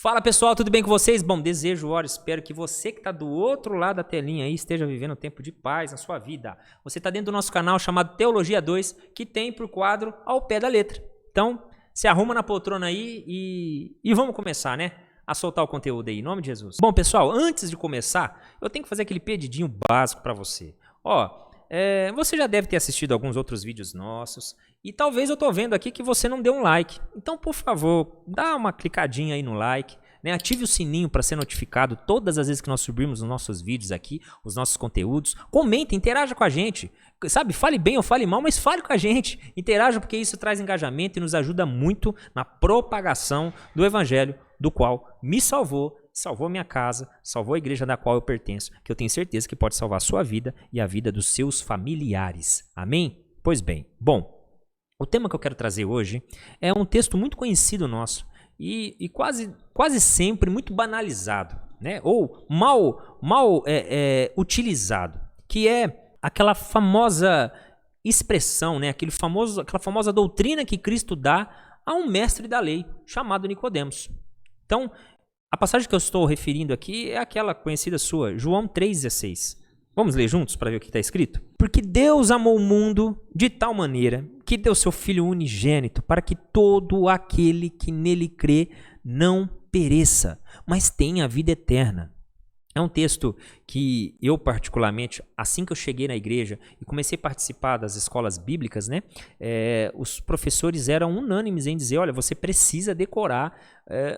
Fala pessoal, tudo bem com vocês? Bom, desejo, oro, espero que você que está do outro lado da telinha aí esteja vivendo um tempo de paz na sua vida. Você está dentro do nosso canal chamado Teologia 2, que tem por quadro Ao Pé da Letra. Então, se arruma na poltrona aí e vamos começar, né? A soltar o conteúdo aí, em nome de Jesus. Bom pessoal, antes de começar, eu tenho que fazer aquele pedidinho básico para você. Você já deve ter assistido alguns outros vídeos nossos e talvez eu estou vendo aqui que você não deu um like. Então, por favor, dá uma clicadinha aí no like, né? Ative o sininho para ser notificado todas as vezes que nós subirmos os nossos vídeos aqui, os nossos conteúdos. Comente, interaja com a gente. Sabe, fale bem ou fale mal, mas fale com a gente. Interaja porque isso traz engajamento e nos ajuda muito na propagação do evangelho, do qual me salvou minha casa, salvou a igreja da qual eu pertenço, que eu tenho certeza que pode salvar a sua vida e a vida dos seus familiares. Amém? Pois bem, o tema que eu quero trazer hoje é um texto muito conhecido nosso e quase sempre muito banalizado, né? Ou mal utilizado, que é aquela famosa expressão, né? Aquela famosa doutrina que Cristo dá a um mestre da lei chamado Nicodemos. Então, a passagem que eu estou referindo aqui é aquela conhecida sua, João 3,16. Vamos ler juntos para ver o que está escrito? Porque Deus amou o mundo de tal maneira que deu seu Filho unigênito para que todo aquele que nele crê não pereça, mas tenha a vida eterna. É um texto que eu particularmente, assim que eu cheguei na igreja e comecei a participar das escolas bíblicas, né, os professores eram unânimes em dizer, olha, você precisa decorar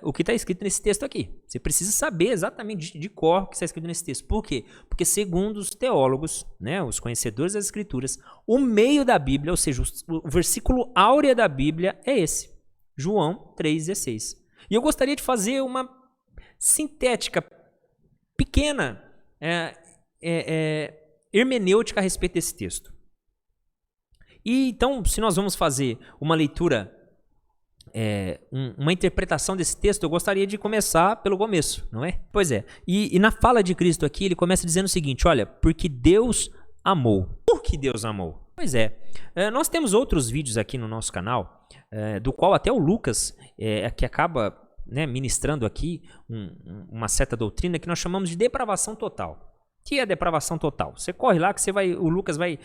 o que está escrito nesse texto aqui. Você precisa saber exatamente de cor o que está escrito nesse texto. Por quê? Porque segundo os teólogos, né, os conhecedores das escrituras, o meio da Bíblia, ou seja, o versículo áurea da Bíblia é esse, João 3,16. E eu gostaria de fazer uma sintética pequena hermenêutica a respeito desse texto. E então, se nós vamos fazer uma leitura, uma interpretação desse texto, eu gostaria de começar pelo começo, não é? Pois é. E na fala de Cristo aqui, ele começa dizendo o seguinte, olha, porque Deus amou. Por que Deus amou? Pois é. Nós temos outros vídeos aqui no nosso canal, do qual até o Lucas, que acaba ministrando aqui uma certa doutrina que nós chamamos de depravação total. O que é depravação total? Você corre lá que o Lucas vai,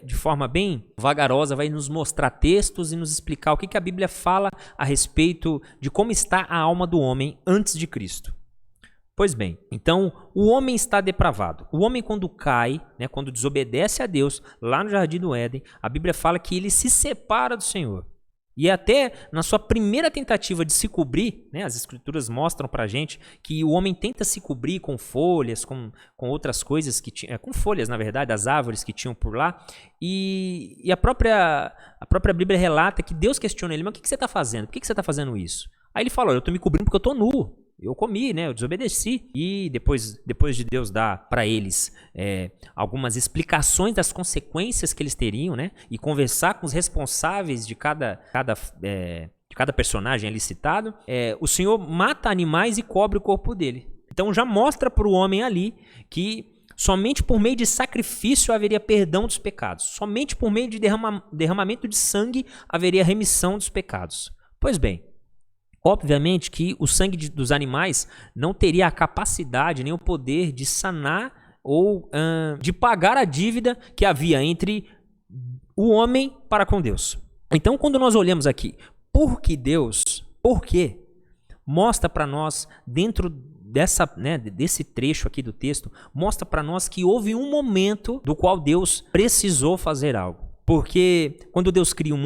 de forma bem vagarosa, vai nos mostrar textos e nos explicar o que a Bíblia fala a respeito de como está a alma do homem antes de Cristo. Pois bem, então o homem está depravado. O homem quando cai, quando desobedece a Deus, lá no Jardim do Éden, a Bíblia fala que ele se separa do Senhor. E até na sua primeira tentativa de se cobrir, as escrituras mostram pra gente que o homem tenta se cobrir com folhas, com outras coisas que tinha, com folhas na verdade, das árvores que tinham por lá, e a própria Bíblia relata que Deus questiona ele, mas o que você está fazendo? Por que você está fazendo isso? Aí ele fala, eu estou me cobrindo porque eu estou nu. Eu comi, eu desobedeci. E depois de Deus dar para eles algumas explicações das consequências que eles teriam, e conversar com os responsáveis de cada personagem ali citado, o Senhor mata animais e cobre o corpo dele. Então já mostra para o homem ali que somente por meio de sacrifício haveria perdão dos pecados. Somente por meio de derramamento de sangue haveria remissão dos pecados. Pois bem, obviamente que o sangue dos animais não teria a capacidade nem o poder de sanar ou de pagar a dívida que havia entre o homem para com Deus. Então, quando nós olhamos aqui, por quê? Mostra para nós, dentro desse trecho aqui do texto, mostra para nós que houve um momento do qual Deus precisou fazer algo. Porque quando Deus cria o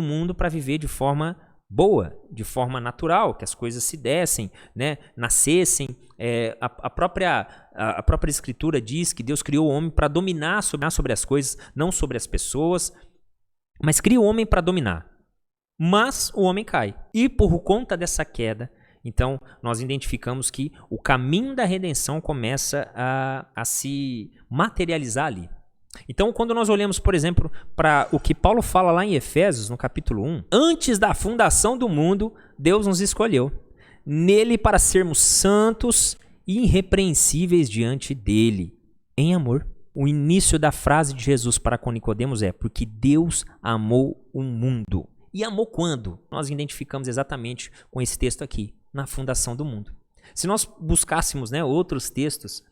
mundo para viver de forma boa, de forma natural, que as coisas se dessem, nascessem. A própria Escritura diz que Deus criou o homem para dominar sobre as coisas, não sobre as pessoas, mas cria o homem para dominar. Mas o homem cai. E por conta dessa queda, então nós identificamos que o caminho da redenção começa a se materializar ali. Então, quando nós olhamos, por exemplo, para o que Paulo fala lá em Efésios, no capítulo 1, antes da fundação do mundo, Deus nos escolheu nele para sermos santos e irrepreensíveis diante dele, em amor. O início da frase de Jesus para com Nicodemos é: porque Deus amou o mundo. E amou quando? Nós identificamos exatamente com esse texto aqui, na fundação do mundo. Se nós buscássemos, né, outros textos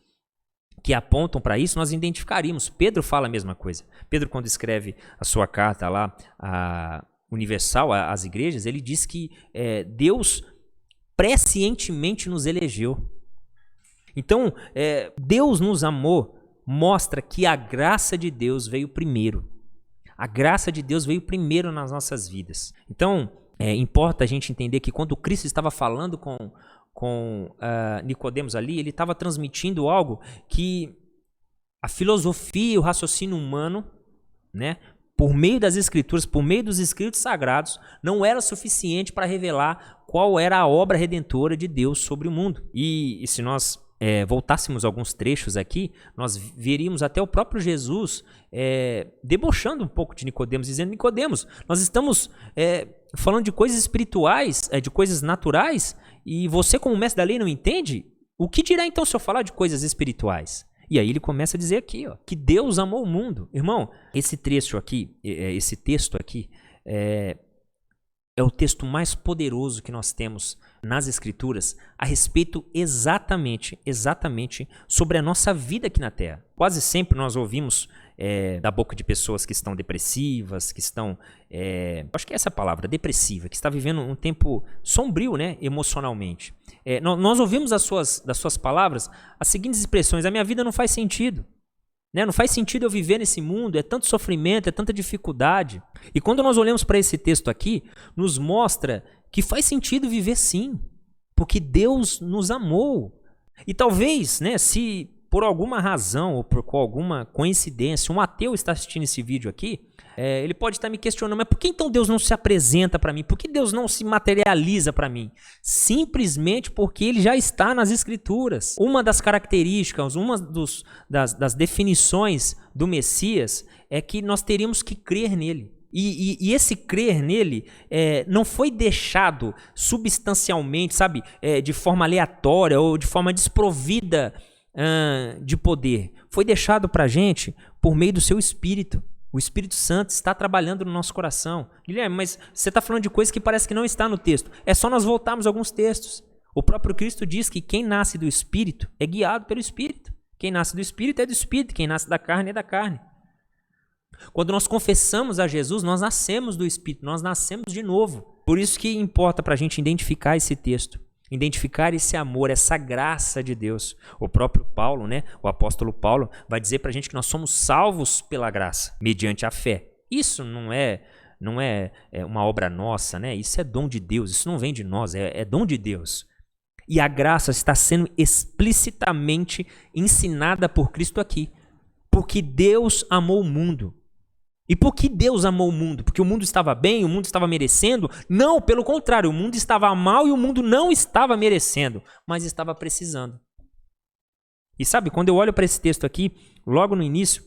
que apontam para isso, nós identificaríamos. Pedro fala a mesma coisa. Pedro, quando escreve a sua carta lá, a universal, às igrejas, ele diz que Deus prescientemente nos elegeu. Então, Deus nos amou, mostra que a graça de Deus veio primeiro. A graça de Deus veio primeiro nas nossas vidas. Então, importa a gente entender que quando Cristo estava falando com Nicodemos ali, ele estava transmitindo algo que a filosofia e o raciocínio humano, né, por meio das Escrituras, por meio dos escritos sagrados, não era suficiente para revelar qual era a obra redentora de Deus sobre o mundo. E se nós voltássemos alguns trechos aqui, nós veríamos até o próprio Jesus debochando um pouco de Nicodemos, dizendo: Nicodemos, nós estamos falando de coisas espirituais, de coisas naturais, e você, como mestre da lei, não entende? O que dirá então se eu falar de coisas espirituais? E aí ele começa a dizer aqui, ó, que Deus amou o mundo. Irmão, esse texto aqui é o texto mais poderoso que nós temos nas Escrituras a respeito exatamente sobre a nossa vida aqui na Terra. Quase sempre nós ouvimos da boca de pessoas que estão depressivas, que estão, acho que é essa palavra, depressiva, que está vivendo um tempo sombrio, né, emocionalmente. Nós ouvimos das suas palavras as seguintes expressões: a minha vida não faz sentido. Não faz sentido eu viver nesse mundo, é tanto sofrimento, é tanta dificuldade. E quando nós olhamos para esse texto aqui, nos mostra que faz sentido viver sim, porque Deus nos amou. E talvez, né, se por alguma razão ou por alguma coincidência um ateu está assistindo esse vídeo aqui, ele pode estar me questionando: mas por que então Deus não se apresenta para mim? Por que Deus não se materializa para mim? Simplesmente porque ele já está nas Escrituras. Uma das características, das definições do Messias é que nós teríamos que crer nele. E esse crer nele não foi deixado substancialmente, sabe, de forma aleatória ou de forma desprovida de poder. Foi deixado para a gente por meio do seu Espírito. O Espírito Santo está trabalhando no nosso coração. Guilherme, mas você está falando de coisas que parece que não está no texto. É só nós voltarmos a alguns textos. O próprio Cristo diz que quem nasce do Espírito é guiado pelo Espírito. Quem nasce do Espírito é do Espírito. Quem nasce da carne é da carne. Quando nós confessamos a Jesus, nós nascemos do Espírito. Nós nascemos de novo. Por isso que importa para a gente identificar esse texto. Identificar esse amor, essa graça de Deus. O próprio Paulo, né, o apóstolo Paulo, vai dizer para a gente que nós somos salvos pela graça, mediante a fé. Isso não é uma obra nossa, né? Isso é dom de Deus, isso não vem de nós, é dom de Deus. E a graça está sendo explicitamente ensinada por Cristo aqui. Porque Deus amou o mundo. E por que Deus amou o mundo? Porque o mundo estava bem, o mundo estava merecendo? Não, pelo contrário, o mundo estava mal e o mundo não estava merecendo, mas estava precisando. E sabe, quando eu olho para esse texto aqui, logo no início,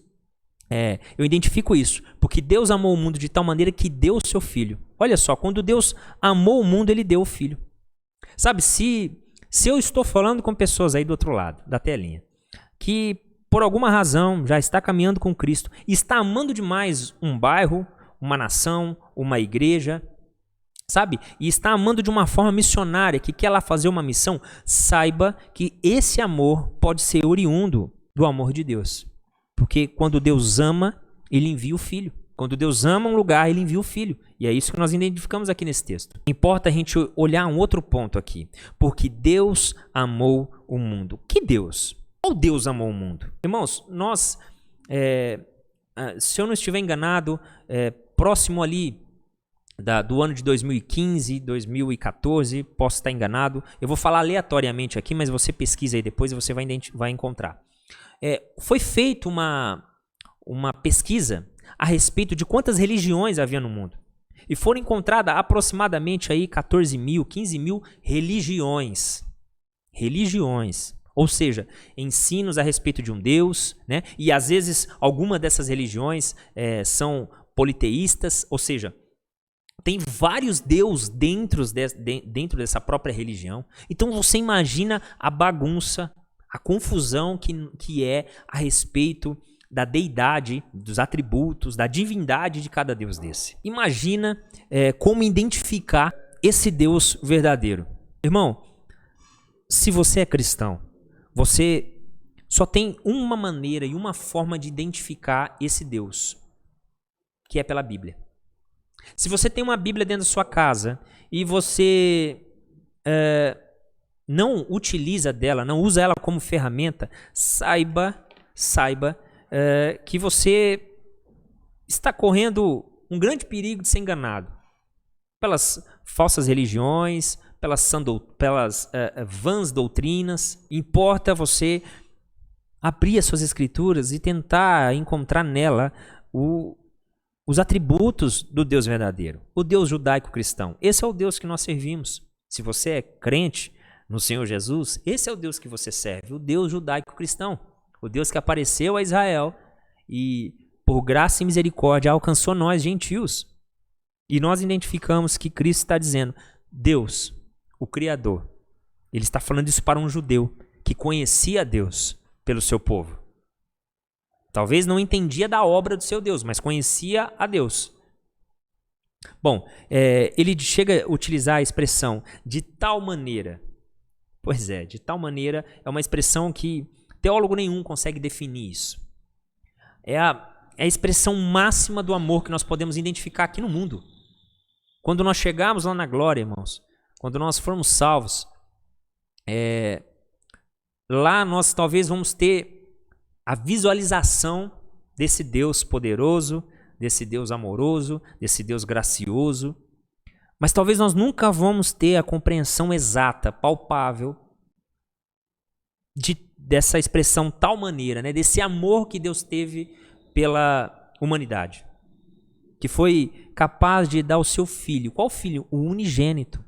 eu identifico isso. Porque Deus amou o mundo de tal maneira que deu o seu Filho. Olha só, quando Deus amou o mundo, Ele deu o Filho. Sabe, se eu estou falando com pessoas aí do outro lado da telinha, que por alguma razão já está caminhando com Cristo, está amando demais um bairro, uma nação, uma igreja, sabe? E está amando de uma forma missionária, que quer lá fazer uma missão, saiba que esse amor pode ser oriundo do amor de Deus. Porque quando Deus ama, Ele envia o Filho. Quando Deus ama um lugar, Ele envia o Filho. E é isso que nós identificamos aqui nesse texto. Importa a gente olhar um outro ponto aqui. Porque Deus amou o mundo. Que Deus? Qual Deus amou o mundo? Irmãos, nós, se eu não estiver enganado, próximo ali do ano de 2015, 2014, posso estar enganado. Eu vou falar aleatoriamente aqui, mas você pesquisa aí depois e você vai encontrar. Foi feita uma pesquisa a respeito de quantas religiões havia no mundo. E foram encontradas aproximadamente aí 14 mil, 15 mil religiões. Religiões. Ou seja, ensinos a respeito de um Deus, né? E às vezes alguma dessas religiões são politeístas, ou seja, tem vários deuses dentro dessa própria religião. Então você imagina a bagunça, a confusão que é a respeito da deidade, dos atributos, da divindade de cada Deus desse. Imagina como identificar esse Deus verdadeiro. Irmão, se você é cristão, você só tem uma maneira e uma forma de identificar esse Deus, que é pela Bíblia. Se você tem uma Bíblia dentro da sua casa e você não utiliza dela, não usa ela como ferramenta, saiba que você está correndo um grande perigo de ser enganado pelas falsas religiões, pelas vãs doutrinas. Importa você abrir as suas escrituras e tentar encontrar nela os atributos do Deus verdadeiro, o Deus judaico-cristão. Esse é o Deus que nós servimos. Se você é crente no Senhor Jesus, esse é o Deus que você serve, o Deus judaico-cristão, o Deus que apareceu a Israel e, por graça e misericórdia, alcançou nós, gentios. E nós identificamos que Cristo está dizendo, Deus, o Criador, ele está falando isso para um judeu que conhecia Deus pelo seu povo. Talvez não entendia da obra do seu Deus, mas conhecia a Deus. Bom, ele chega a utilizar a expressão de tal maneira. Pois é, de tal maneira é uma expressão que teólogo nenhum consegue definir isso. É a expressão máxima do amor que nós podemos identificar aqui no mundo. Quando nós chegarmos lá na glória, irmãos, quando nós formos salvos, lá nós talvez vamos ter a visualização desse Deus poderoso, desse Deus amoroso, desse Deus gracioso. Mas talvez nós nunca vamos ter a compreensão exata, palpável, dessa expressão tal maneira, né? Desse amor que Deus teve pela humanidade, que foi capaz de dar o seu filho. Qual filho? O unigênito.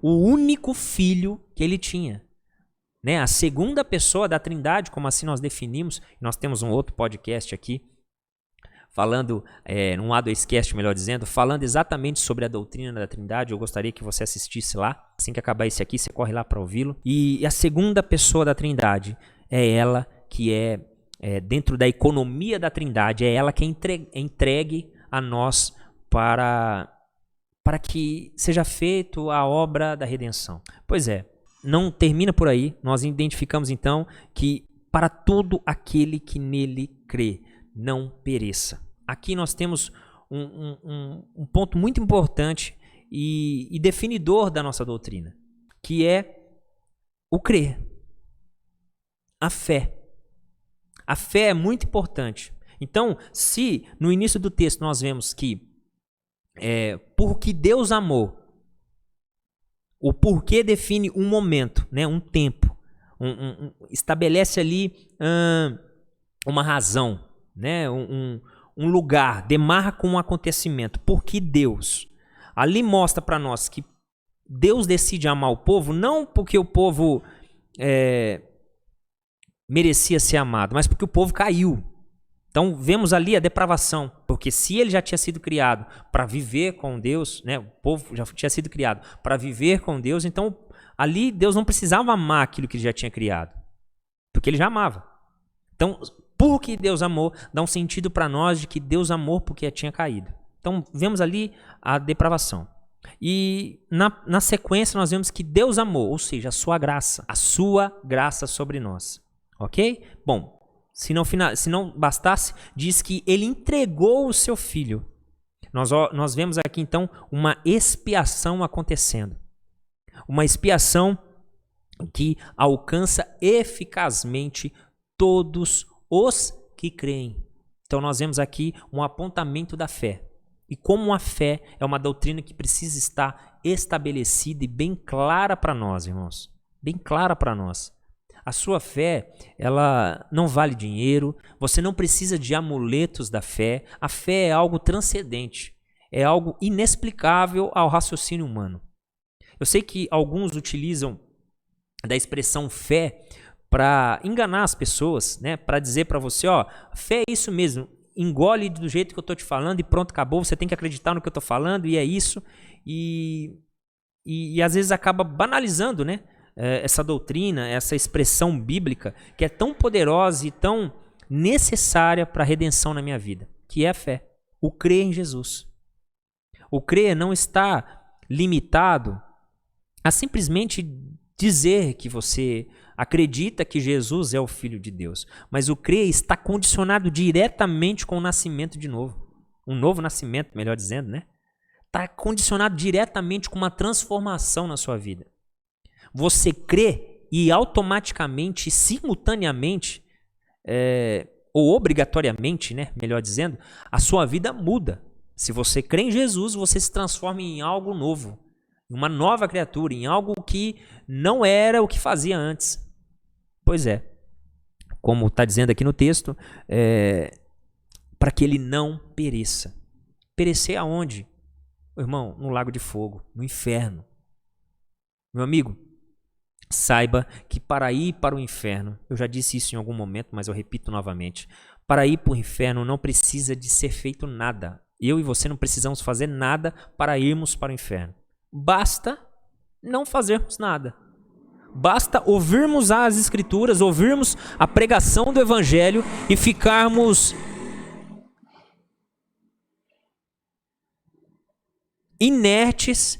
O único filho que ele tinha. Né? A segunda pessoa da Trindade, como assim nós definimos. Nós temos um outro podcast aqui, falando, um A2Cast, melhor dizendo, falando exatamente sobre a doutrina da Trindade. Eu gostaria que você assistisse lá. Assim que acabar esse aqui, você corre lá para ouvi-lo. E a segunda pessoa da Trindade é ela que dentro da economia da Trindade, é ela que é entregue a nós para que seja feita a obra da redenção. Pois é, não termina por aí. Nós identificamos então que para todo aquele que nele crê, não pereça. Aqui nós temos um ponto muito importante e definidor da nossa doutrina, que é o crer, a fé. A fé é muito importante. Então, se no início do texto nós vemos que porque Deus amou, o porquê define um momento, né, um tempo, estabelece ali uma razão, né, um lugar, demarca um acontecimento. Porque Deus ali mostra para nós que Deus decide amar o povo, não porque o povo merecia ser amado, mas porque o povo caiu. Então vemos ali a depravação, porque se ele já tinha sido criado para viver com Deus, né, o povo já tinha sido criado para viver com Deus, então ali Deus não precisava amar aquilo que ele já tinha criado, porque ele já amava. Então, porque Deus amou, dá um sentido para nós de que Deus amou porque tinha caído. Então vemos ali a depravação. E na sequência nós vemos que Deus amou, ou seja, a sua graça sobre nós. Ok? Bom, se não bastasse, diz que ele entregou o seu filho. Nós vemos aqui então uma expiação acontecendo. Uma expiação que alcança eficazmente todos os que creem. Então nós vemos aqui um apontamento da fé. E como a fé é uma doutrina que precisa estar estabelecida e bem clara para nós, irmãos. Bem clara para nós. A sua fé, ela não vale dinheiro, você não precisa de amuletos da fé. A fé é algo transcendente, é algo inexplicável ao raciocínio humano. Eu sei que alguns utilizam da expressão fé para enganar as pessoas, né? Para dizer para você, fé é isso mesmo, engole do jeito que eu estou te falando e pronto, acabou, você tem que acreditar no que eu estou falando e é isso. E às vezes acaba banalizando, né? Essa doutrina, essa expressão bíblica que é tão poderosa e tão necessária para a redenção na minha vida, que é a fé, o crer em Jesus. O crer não está limitado a simplesmente dizer que você acredita que Jesus é o Filho de Deus. Mas o crer está condicionado diretamente com o nascimento de novo. Um novo nascimento, melhor dizendo, né? Está condicionado diretamente com uma transformação na sua vida. Você crê e automaticamente, simultaneamente, ou obrigatoriamente, né, melhor dizendo, a sua vida muda. Se você crê em Jesus, você se transforma em algo novo, em uma nova criatura, em algo que não era o que fazia antes. Pois é, como está dizendo aqui no texto, para que ele não pereça. Perecer aonde? Irmão, no lago de fogo, no inferno. Meu amigo, saiba que para ir para o inferno, eu já disse isso em algum momento, mas eu repito novamente, para ir para o inferno não precisa de ser feito nada. Eu e você não precisamos fazer nada para irmos para o inferno. Basta não fazermos nada. Basta ouvirmos as Escrituras, ouvirmos a pregação do Evangelho e ficarmos inertes,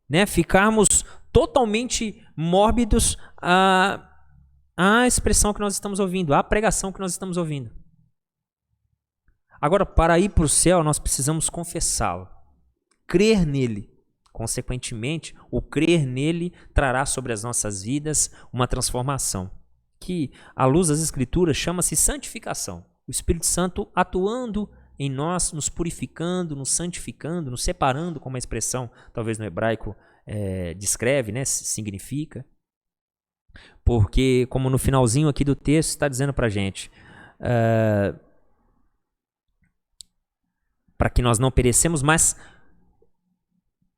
né? Ficarmos totalmente mórbidos à expressão que nós estamos ouvindo, à pregação que nós estamos ouvindo. Agora, para ir para o céu, nós precisamos confessá-lo, crer nele. Consequentemente, o crer nele trará sobre as nossas vidas uma transformação, que, à luz das Escrituras, chama-se santificação. O Espírito Santo atuando em nós, nos purificando, nos santificando, nos separando, como a expressão, talvez no hebraico, descreve, né, significa. Porque, como no finalzinho aqui do texto está dizendo para a gente, para que nós não perecemos, mas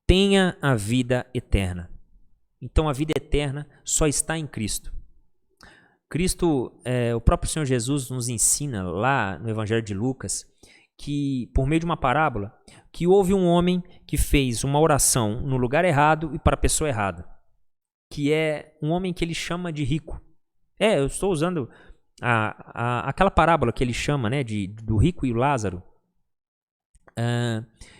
tenha a vida eterna. Então a vida eterna só está em Cristo. Cristo, o próprio Senhor Jesus nos ensina lá no Evangelho de Lucas, que por meio de uma parábola, que houve um homem que fez uma oração no lugar errado e para a pessoa errada, que é um homem que ele chama de rico. Eu estou usando aquela parábola que ele chama, né, do rico e o Lázaro,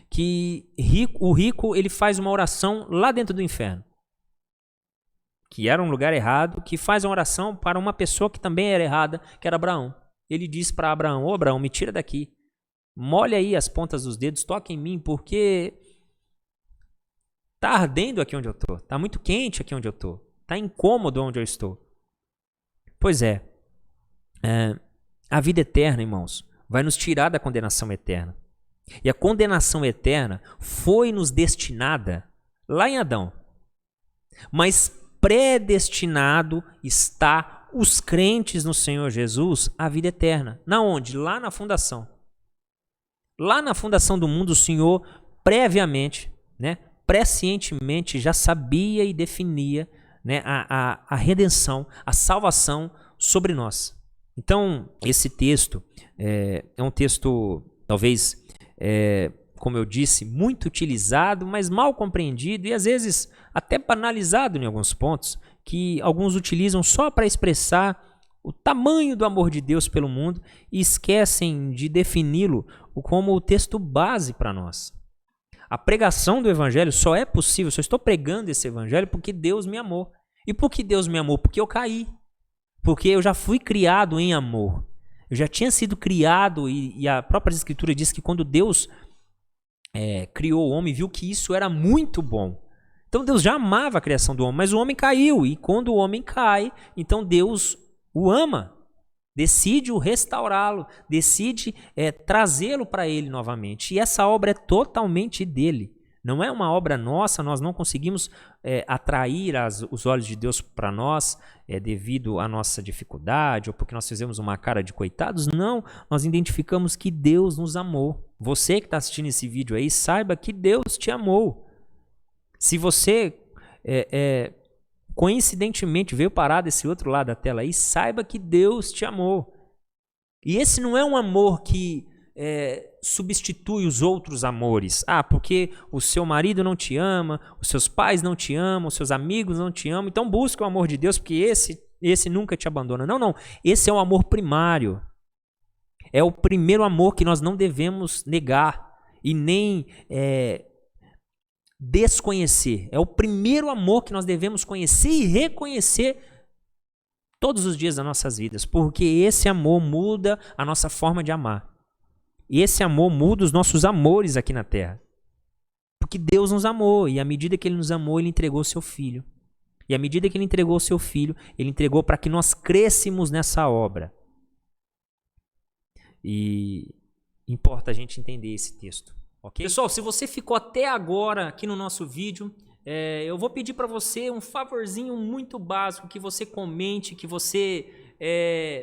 que o rico ele faz uma oração lá dentro do inferno, que era um lugar errado, que faz uma oração para uma pessoa que também era errada, que era Abraão. Ele diz para Abraão: ô Abraão, me tira daqui, molha aí as pontas dos dedos, toca em mim, porque tá ardendo aqui onde eu estou, tá muito quente aqui onde eu estou, tá incômodo onde eu estou. Pois a vida eterna, irmãos, vai nos tirar da condenação eterna. E a condenação eterna foi nos destinada lá em Adão. Mas predestinado está os crentes no Senhor Jesus à vida eterna. Na onde? Lá na fundação. Lá na fundação do mundo, o Senhor previamente, né, prescientemente já sabia e definia, né, a redenção, a salvação sobre nós. Então, esse texto é um texto, talvez, como eu disse, muito utilizado, mas mal compreendido e às vezes até banalizado em alguns pontos, que alguns utilizam só para expressar o tamanho do amor de Deus pelo mundo e esquecem de defini-lo como o texto base para nós. A pregação do Evangelho só é possível, só estou pregando esse Evangelho porque Deus me amou. E por que Deus me amou? Porque eu caí. Porque eu já fui criado em amor. Eu já tinha sido criado e a própria Escritura diz que quando Deus criou o homem, viu que isso era muito bom. Então Deus já amava a criação do homem, mas o homem caiu. E quando o homem cai, então Deus o ama. Decide o restaurá-lo, decide trazê-lo para ele novamente. E essa obra é totalmente dele. Não é uma obra nossa, nós não conseguimos atrair os olhos de Deus para nós devido à nossa dificuldade ou porque nós fizemos uma cara de coitados. Não, nós identificamos que Deus nos amou. Você que está assistindo esse vídeo aí, saiba que Deus te amou. Se você coincidentemente veio parar desse outro lado da tela aí, saiba que Deus te amou. E esse não é um amor que substitui os outros amores. Porque o seu marido não te ama, os seus pais não te amam, os seus amigos não te amam, então busca o amor de Deus, porque esse nunca te abandona. Não, esse é o amor primário. É o primeiro amor que nós não devemos negar e nem desconhecer. É o primeiro amor que nós devemos conhecer e reconhecer todos os dias das nossas vidas, porque esse amor muda a nossa forma de amar. E esse amor muda os nossos amores aqui na terra. Porque Deus nos amou, e à medida que Ele nos amou, Ele entregou o seu Filho. E à medida que Ele entregou o seu Filho, Ele entregou para que nós crescêssemos nessa obra. E importa a gente entender esse texto. Okay? Pessoal, se você ficou até agora aqui no nosso vídeo, eu vou pedir para você um favorzinho muito básico, que você comente, que você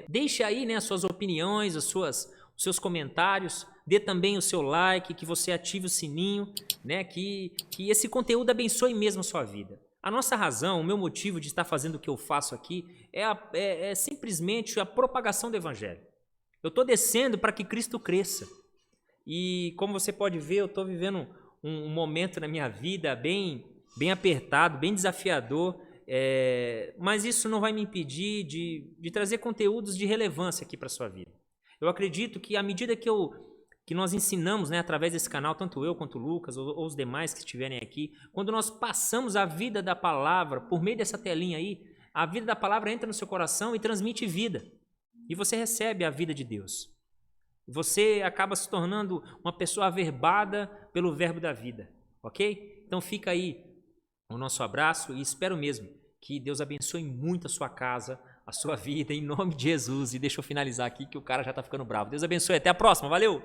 deixe aí, né, as suas opiniões, os seus comentários, dê também o seu like, que você ative o sininho, né, que esse conteúdo abençoe mesmo a sua vida. A nossa razão, o meu motivo de estar fazendo o que eu faço aqui é simplesmente a propagação do Evangelho. Eu estou descendo para que Cristo cresça. E como você pode ver, eu estou vivendo um momento na minha vida bem apertado, bem desafiador, mas isso não vai me impedir de trazer conteúdos de relevância aqui para a sua vida. Eu acredito que à medida que nós ensinamos, né, através desse canal, tanto eu quanto o Lucas ou os demais que estiverem aqui, quando nós passamos a vida da palavra por meio dessa telinha aí, a vida da palavra entra no seu coração e transmite vida. E você recebe a vida de Deus. Você acaba se tornando uma pessoa averbada pelo verbo da vida, ok? Então fica aí o nosso abraço e espero mesmo que Deus abençoe muito a sua casa, a sua vida, em nome de Jesus. E deixa eu finalizar aqui que o cara já está ficando bravo. Deus abençoe, até a próxima, valeu!